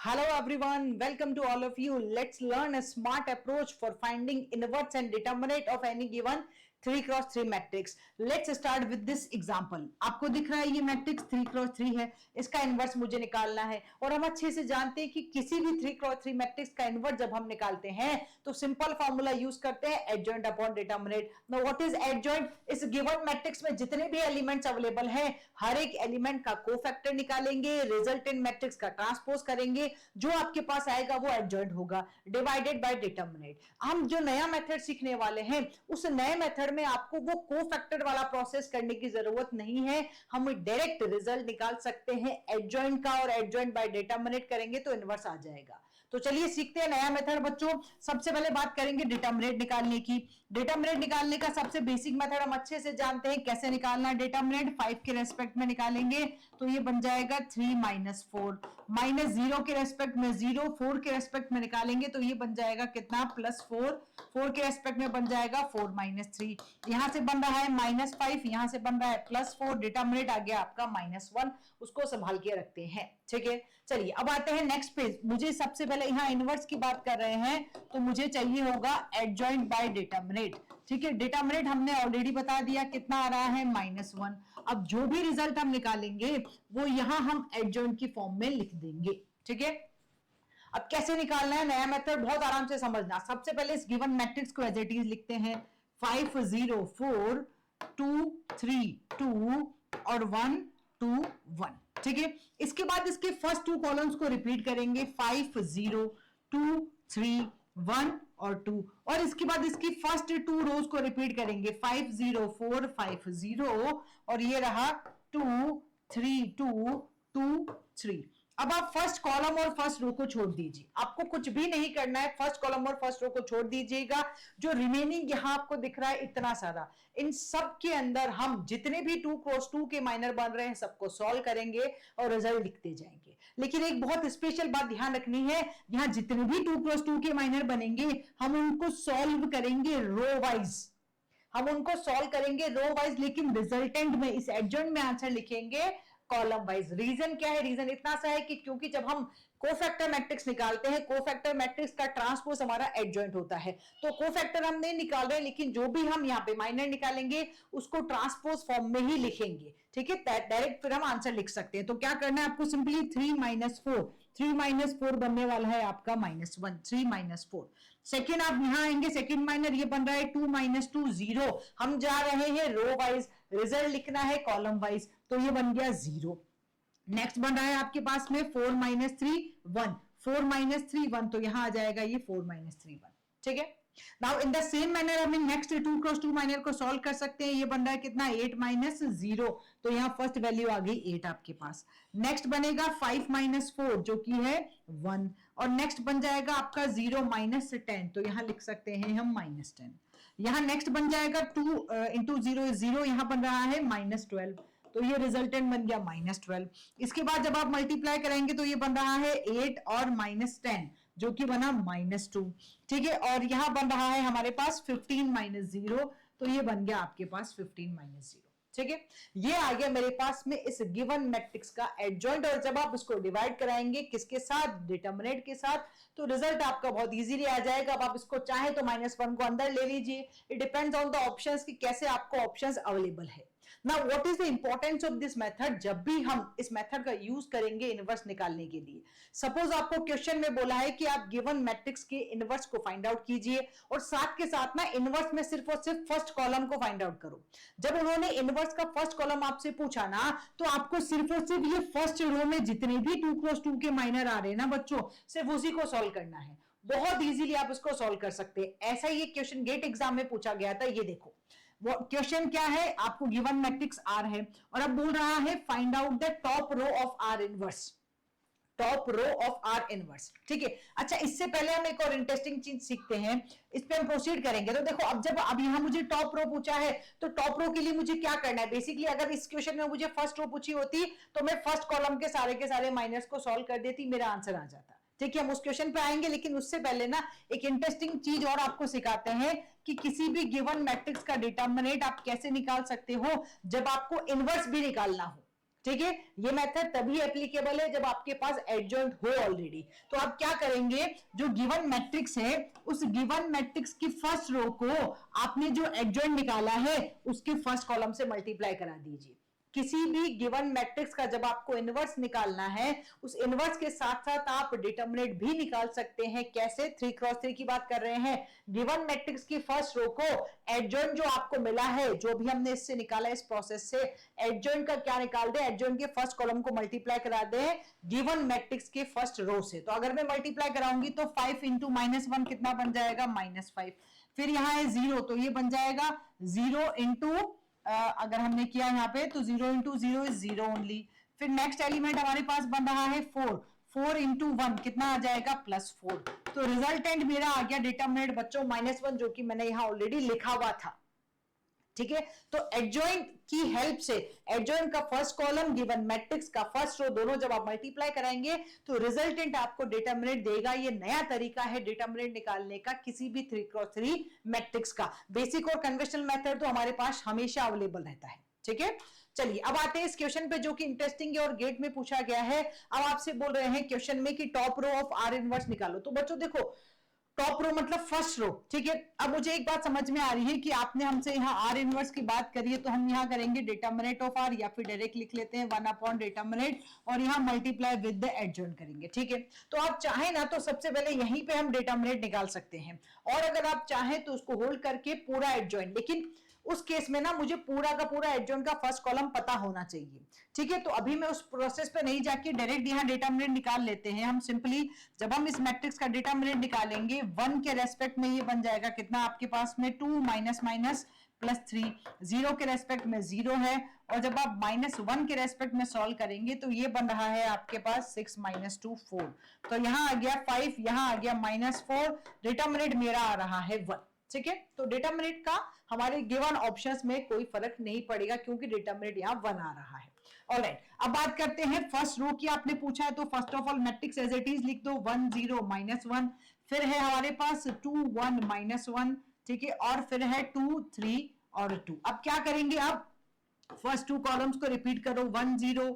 Hello everyone, welcome to all of you. Let's learn a smart approach for finding inverse and determinant of any given 3x3 matrix. Let's start with this example. आपको दिख रहा है ये matrix 3x3 है, इसका inverse मुझे निकालना है और हम अच्छे से जानते हैं कि किसी भी 3x3 मैट्रिक्स का इनवर्स जब हम निकालते हैं तो सिंपल फॉर्मूला यूज करते हैं adjoint upon determinant. Now what is adjoint? इस गिवन मैट्रिक्स में जितने भी एलिमेंट्स अवेलेबल हैं हर एक एलिमेंट का कोफैक्टर निकालेंगे, रिजल्टेंट मैट्रिक्स का ट्रांसपोज करेंगे, जो आपके पास आएगा वो एडजॉइंट होगा, डिवाइडेड बाय डिटरमिनेंट. हम जो नया मेथड सीखने वाले हैं उस नए मेथड में आपको वो कोफैक्टर वाला प्रोसेस करने की जरूरत नहीं है. हम डायरेक्ट रिजल्ट निकाल सकते हैं एडजॉइंट का और एडजॉइंट बाय डिटरमिनेंट करेंगे तो इनवर्स आ जाएगा. तो चलिए सीखते हैं नया मेथड बच्चों. सबसे पहले बात करेंगे डिटरमिनेंट निकालने की. डिटरमिनेंट निकालने का सबसे बेसिक मेथड हम अच्छे से जानते हैं कैसे निकालना है. डिटरमिनेंट 5 के रेस्पेक्ट में निकालेंगे तो ये बन जाएगा 3 - 4, -0 के रेस्पेक्ट में 0, 4 के रेस्पेक्ट में निकालेंगे तो ये बन जाएगा कितना +4, 4 के रेस्पेक्ट में बन जाएगा 4 - 3. यहां से बन रहा है -5, यहां से बन रहा है +4. डिटरमिनेंट आ गया आपका -1. उसको संभाल के रखते हैं. ठीक है, चलिए अब आते हैं नेक्स्ट पेज. मुझे सबसे पहले यहां इनवर्स की बात कर रहे हैं तो मुझे चाहिए होगा एडजॉइंट बाय डिटरमिनेंट. ठीक है, डिटरमिनेंट हमने ऑलरेडी बता दिया कितना आ रहा है -1. अब जो भी रिजल्ट हम निकालेंगे वो यहां हम एडजॉइंट की फॉर्म में लिख देंगे. ठीक है, अब कैसे निकालना है नया मेथड बहुत आराम से समझना. सबसे पहले इस गिवन मैट्रिक्स को एज इट इज लिखते हैं 5 0 4 2 3 2 और 1 2 1. ठीक है, इसके बाद इसके फर्स्ट 2 कॉलम्स को रिपीट करेंगे 5 0 2 3 1 और 2 और इसके बाद इसकी फर्स्ट 2 रोज को रिपीट करेंगे 5 0 4 5 0 और ये रहा 2 3 2 2 3. अब आप फर्स्ट कॉलम और फर्स्ट रो को छोड़ दीजिए, आपको कुछ भी नहीं करना है. फर्स्ट कॉलम और फर्स्ट रो को छोड़ दीजिएगा. जो रिमेनिंग यहां आपको दिख रहा है इतना सारा, इन सब के अंदर हम जितने भी 2x2 के माइनर बन रहे हैं सबको सॉल्व करेंगे और रिजल्ट लिखते जाएंगे. लेकिन एक बहुत स्पेशल बात ध्यान रखनी है, यहां जितने भी 2x2 के माइनर बनेंगे हम उनको सॉल्व करेंगे रो वाइज. हम उनको सॉल्व करेंगे रो वाइज, लेकिन रिजल्टेंट में इस एडजॉइंट में आंसर लिखेंगे कॉलम वाइज. रीजन क्या है? रीजन इतना सा है कि क्योंकि जब हम कोफैक्टर मैट्रिक्स निकालते हैं कोफैक्टर मैट्रिक्स का ट्रांसपोज हमारा एडजॉइंट होता है. तो कोफैक्टर हम नहीं निकाल रहे हैं, लेकिन जो भी हम यहां पे माइनर निकालेंगे उसको ट्रांसपोज फॉर्म में ही लिखेंगे. ठीक है, डायरेक्ट फिर हम आंसर लिख सकते हैं. तो क्या करना है आपको? सिंपली 3 - 4 बनने वाला है आपका -1. 3 - 4. सेकेंड आप यहां आएंगे, सेकेंड माइनर ये बन रहा है 2 - 2 0. हम जा रहे हैं रो वाइज, रिजल्ट लिखना है कॉलम वाइज, तो ये बन गया 0. नेक्स्ट बन रहा है आपके पास में 4 - 3 1. 4 - 3 1 तो यहां आ जाएगा ये 4 - 3 1. ठीक है, now in the same manner हम नेक्स्ट 2x2 माइनर को सॉल्व कर सकते हैं. ये बन रहा है कितना 8 - 0 तो यहां फर्स्ट वैल्यू आ गई 8 आपके पास. नेक्स्ट बनेगा 5 - 4 जो कि है 1 और नेक्स्ट बन जाएगा आपका 0 - 10 तो यहां लिख सकते हैं हम -10. यहां नेक्स्ट बन जाएगा 2 × 0 0, यहां बन रहा है -12 तो ये रिजल्टेंट बन गया -12. इसके बाद जब आप मल्टीप्लाई करेंगे तो ये बन रहा है 8 और -10 जो कि बना -2. ठीक है, और यहां बन रहा है हमारे पास 15 - 0 तो ये बन गया आपके पास 15 - 0. ठीक है, ये आ गया मेरे पास में इस गिवन मैट्रिक्स का एडजॉइंट. और जब आप उसको डिवाइड कराएंगे किसके साथ? डिटरमिनेंट के साथ, तो रिजल्ट आपका बहुत इजीली आ जाएगा. अब आप इसको चाहे तो -1 को अंदर ले लीजिए. It depends on the options कि कैसे आपको ऑप्शंस अवेलेबल है. Now, what is the importance of this method? जब भी हम इस मेथड का यूज करेंगे इनवर्स निकालने के लिए, सपोज आपको क्वेश्चन में बोला है कि आप गिवन मैट्रिक्स के इनवर्स को फाइंड आउट कीजिए और साथ के साथ ना इनवर्स में सिर्फ और सिर्फ फर्स्ट कॉलम को फाइंड आउट करो. जब उन्होंने इनवर्स का फर्स्ट कॉलम आपसे पूछा ना तो आपको सिर्फ और सिर्फ ये फर्स्ट रो में जितने भी 2x2 के माइनर आ रहे हैं ना बच्चों, सिर्फ उसी को सॉल्व करना है. बहुत इजीली आप इसको सॉल्व कर सकते हैं. ऐसा ही एक क्वेश्चन गेट एग्जाम में पूछा गया था. ये देखो वो क्वेश्चन क्या है, आपको गिवन मैट्रिक्स आर है और अब बोल रहा है find out the top row of R inverse. Top row of R inverse. ठीक है, अच्छा इससे पहले हम एक और इंटरेस्टिंग चीज सीखते हैं, इस पे हम प्रोसीड करेंगे. तो देखो अब यहां मुझे टॉप रो पूछा है तो टॉप रो के लिए मुझे क्या करना है? बेसिकली अगर इस क्वेश्चन में मुझे फर्स्ट रो पूछी होती तो मैं फर्स्ट कॉलम के सारे माइनस को सॉल्व कर देती, मेरा आंसर आ जाता. ठीक है, हम उस क्वेश्चन पे आएंगे, लेकिन उससे पहले ना एक इंटरेस्टिंग चीज और आपको सिखाते हैं कि किसी भी गिवन मैट्रिक्स का डिटरमिनेंट आप कैसे निकाल सकते हो जब आपको इनवर्स भी निकालना हो. ठीक है, ये मेथड तभी एप्लीकेबल है जब आपके पास एडजॉइंट हो ऑलरेडी। तो आप क्या करेंगे, जो गिवन मैट्रिक्स है उस गिवन मैट्रिक्स की फर्स्ट रो को आपने जो एडजॉइंट निकाला है उसके फर्स्ट कॉलम से मल्टीप्लाई करा दीजिए। किसी भी गिवन मैट्रिक्स का जब आपको इनवर्स निकालना है, उस इनवर्स के साथ साथ आप डिटरमिनेंट भी निकाल सकते हैं। कैसे? 3 क्रॉस 3 की बात कर रहे हैं। गिवन मैट्रिक्स की फर्स्ट रो को एडजॉइंट जो आपको मिला है, जो भी हमने इससे निकाला इस प्रोसेस से, एडजॉइंट का क्या निकाल दे, एडजॉइंट के फर्स्ट कॉलम को मल्टीप्लाई करा दे गिवन मैट्रिक्स के फर्स्ट रो से। तो अगर मैं मल्टीप्लाई कराऊंगी तो 5 इंटू -1 कितना बन जाएगा, -5। फिर यहाँ है 0, तो ये बन जाएगा 0 इंटू अगर हमने किया यहाँ पे तो 0 इंटू 0 इज 0 ओनली। फिर नेक्स्ट एलिमेंट हमारे पास बन रहा है 4, 4 इंटू 1 कितना आ जाएगा, +4। तो रिजल्टेंट मेरा आ गया डिटरमिनेंट बच्चों -1, जो कि मैंने यहाँ ऑलरेडी लिखा हुआ था। ठीक है, तो एडजॉइंट की हेल्प से एडजॉइंट का फर्स्ट कॉलम गिवन मैट्रिक्स का फर्स्ट रो दोनों जब आप मल्टीप्लाई कराएंगे तो रिजल्टेंट आपको डिटरमिनेंट देगा। ये नया तरीका है डिटरमिनेंट निकालने का किसी भी 3 क्रॉस 3 मैट्रिक्स का। बेसिक और कन्वेंशनल मेथड तो हमारे पास हमेशा अवेलेबल रहता है। ठीक है, चलिए अब आते हैं इस क्वेश्चन पे जो कि इंटरेस्टिंग है और गेट में पूछा गया है। अब आपसे बोल रहे हैं क्वेश्चन में कि top row of R inverse निकालो। तो बच्चों देखो, टॉप रो मतलब फर्स्ट रो। ठीक है, अब मुझे एक बात समझ में आ रही है कि आपने हमसे यहाँ आर इनवर्स की बात करी है, तो हम यहाँ करेंगे डिटरमिनेंट ऑफ आर, या फिर डायरेक्ट लिख लेते हैं 1 अपॉन डिटरमिनेंट और यहाँ मल्टीप्लाई विद द एडजॉइंट करेंगे। ठीक है, तो आप चाहें ना तो सबसे पहले यहीं पे हम डिटरमिनेंट निकाल सकते हैं, और अगर आप चाहें तो उसको होल्ड करके पूरा एडजॉइंट, लेकिन उस केस में ना मुझे पूरा का पूरा एडजॉइंट का फर्स्ट कॉलम पता होना चाहिए। ठीक है, तो अभी मैं उस प्रोसेस पे नहीं जाके डायरेक्ट यहाँ डिटरमिनेंट निकाल लेते हैं हम सिंपली। जब हम इस मैट्रिक्स का डिटरमिनेंट निकालेंगे 1 के रेस्पेक्ट में ये बन जाएगा कितना आपके पास में 2 माइनस +3, 0 के रेस्पेक्ट में 0 है, और जब आप -1 के रेस्पेक्ट में सॉल्व करेंगे तो ये बन रहा है आपके पास 6 - 2 4। तो यहाँ आ गया 5, यहाँ आ गया -4, डिटरमिनेंट मेरा आ रहा है 1। ठीक है, तो डिटरमिनेंट का हमारे गिवन ऑप्शंस में कोई फर्क नहीं पड़ेगा क्योंकि डिटरमिनेंट यहाँ 1 आ रहा है। ऑलराइट, अब बात करते हैं फर्स्ट रो की। आपने पूछा है तो first of all matrix as it is लिख दो, 1 0 -1, फिर है हमारे पास 2 1 -1। ठीक है, और फिर है 2 3 और 2। अब क्या करेंगे, अब फर्स्ट 2 कॉलम्स को रिपीट करो, 1 0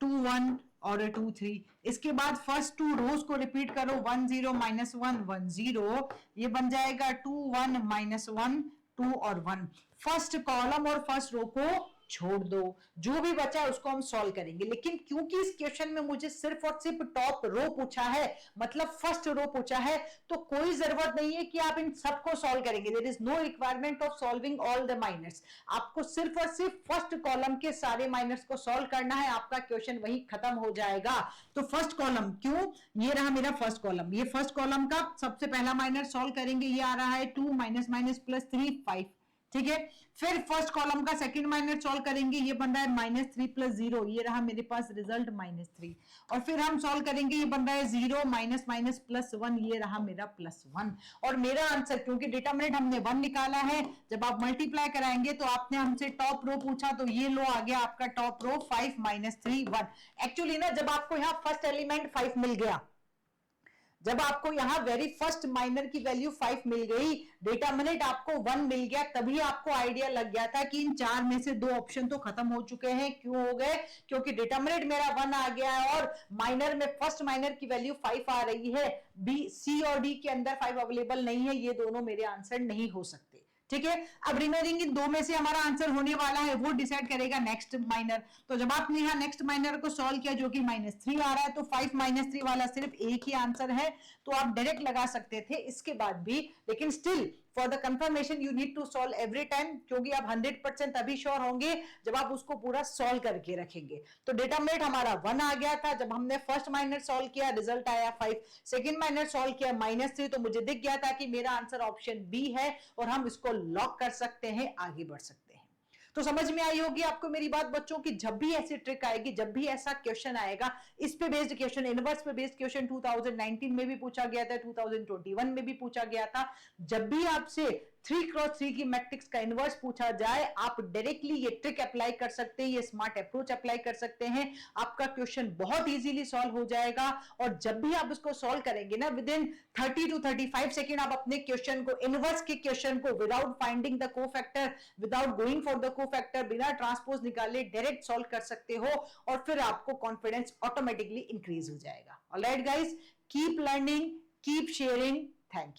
2 1 और 2 3। इसके बाद फर्स्ट 2 रोज को रिपीट करो, 1 0 -1 1 0, ये बन जाएगा 2 1 -1 2 और 1। फर्स्ट कॉलम और फर्स्ट रो को छोड़ दो, जो भी बचा है उसको हम सॉल्व करेंगे। लेकिन क्योंकि इस क्वेश्चन में मुझे सिर्फ और सिर्फ टॉप रो पूछा है, मतलब फर्स्ट रो पूछा है, तो कोई जरूरत नहीं है कि आप इन सबको सॉल्व करेंगे। There is no requirement of solving all the minors. आपको सिर्फ और सिर्फ फर्स्ट कॉलम के सारे माइनर्स को सॉल्व करना है, आपका क्वेश्चन वहीं खत्म हो जाएगा। तो फर्स्ट कॉलम क्यों, ये रहा मेरा फर्स्ट कॉलम, ये फर्स्ट कॉलम का सबसे पहला माइनर सॉल्व करेंगे, ये आ रहा है 2 -3 5। ठीक है, फिर फर्स्ट कॉलम का सेकंड माइनर सॉल्व करेंगे, ये बन रहा है -3 + 0, ये रहा मेरे पास रिजल्ट -3। और फिर हम सॉल्व करेंगे, ये बन रहा है 0 -1, ये रहा मेरा +1। और मेरा आंसर, क्योंकि डिटरमिनेंट हमने 1 निकाला है, जब आप मल्टीप्लाई कराएंगे तो आपने हमसे टॉप रो पूछा, तो ये लो आ गया आपका टॉप रो 5 -3 1। एक्चुअली ना जब आपको यहाँ फर्स्ट एलिमेंट 5 मिल गया, जब आपको यहाँ वेरी फर्स्ट माइनर की वैल्यू 5 मिल गई, डिटरमिनेंट आपको 1 मिल गया, तभी आपको आइडिया लग गया था कि इन 4 में से 2 ऑप्शन तो खत्म हो चुके हैं। क्यों हो गए, क्योंकि डिटरमिनेंट मेरा 1 आ गया है और माइनर में फर्स्ट माइनर की वैल्यू 5 आ रही है। बी, सी और डी के अंदर 5 अवेलेबल नहीं है, ये दोनों मेरे आंसर नहीं हो सकते। ठीक है, अब रिमेनिंग इन 2 में से हमारा आंसर होने वाला है, वो डिसाइड करेगा नेक्स्ट माइनर। तो जब आपने यहाँ नेक्स्ट माइनर को सॉल्व किया जो कि -3 आ रहा है, तो 5 -3 वाला सिर्फ एक ही आंसर है, तो आप डायरेक्ट लगा सकते थे इसके बाद भी। लेकिन still for the confirmation you need to solve every time, क्योंकि आप 100% तभी श्योर होंगे जब आप उसको पूरा सॉल्व करके रखेंगे। तो डिटरमिनेंट हमारा 1 आ गया था, जब हमने फर्स्ट माइनर सॉल्व किया रिजल्ट आया 5, सेकंड माइनर सॉल्व किया -3, तो मुझे दिख गया था कि मेरा आंसर ऑप्शन बी है और हम इसको लॉक कर सकते हैं, आगे बढ़ सकते हैं। तो समझ में आई होगी आपको मेरी बात बच्चों की, जब भी ऐसी ट्रिक आएगी, जब भी ऐसा क्वेश्चन आएगा, इस पे बेस्ड क्वेश्चन, इनवर्स पे बेस्ड क्वेश्चन 2019 में भी पूछा गया था, 2021 में भी पूछा गया था, जब भी आपसे 3x3 की मैट्रिक्स का इनवर्स पूछा जाए, आप डायरेक्टली ये ट्रिक अप्लाई कर सकते हैं, ये स्मार्ट अप्रोच अप्लाई कर सकते हैं, आपका क्वेश्चन बहुत इजीली सॉल्व हो जाएगा। और जब भी आप इसको सॉल्व करेंगे ना, विद इन 30 to 35 सेकेंड आप अपने क्वेश्चन को, इनवर्स के क्वेश्चन को, without finding the cofactor, without going for the cofactor, बिना ट्रांसपोज निकाले डायरेक्ट सॉल्व कर सकते हो, और फिर आपको कॉन्फिडेंस ऑटोमेटिकली इंक्रीज हो जाएगा। Alright guys, keep learning, keep sharing, thank you.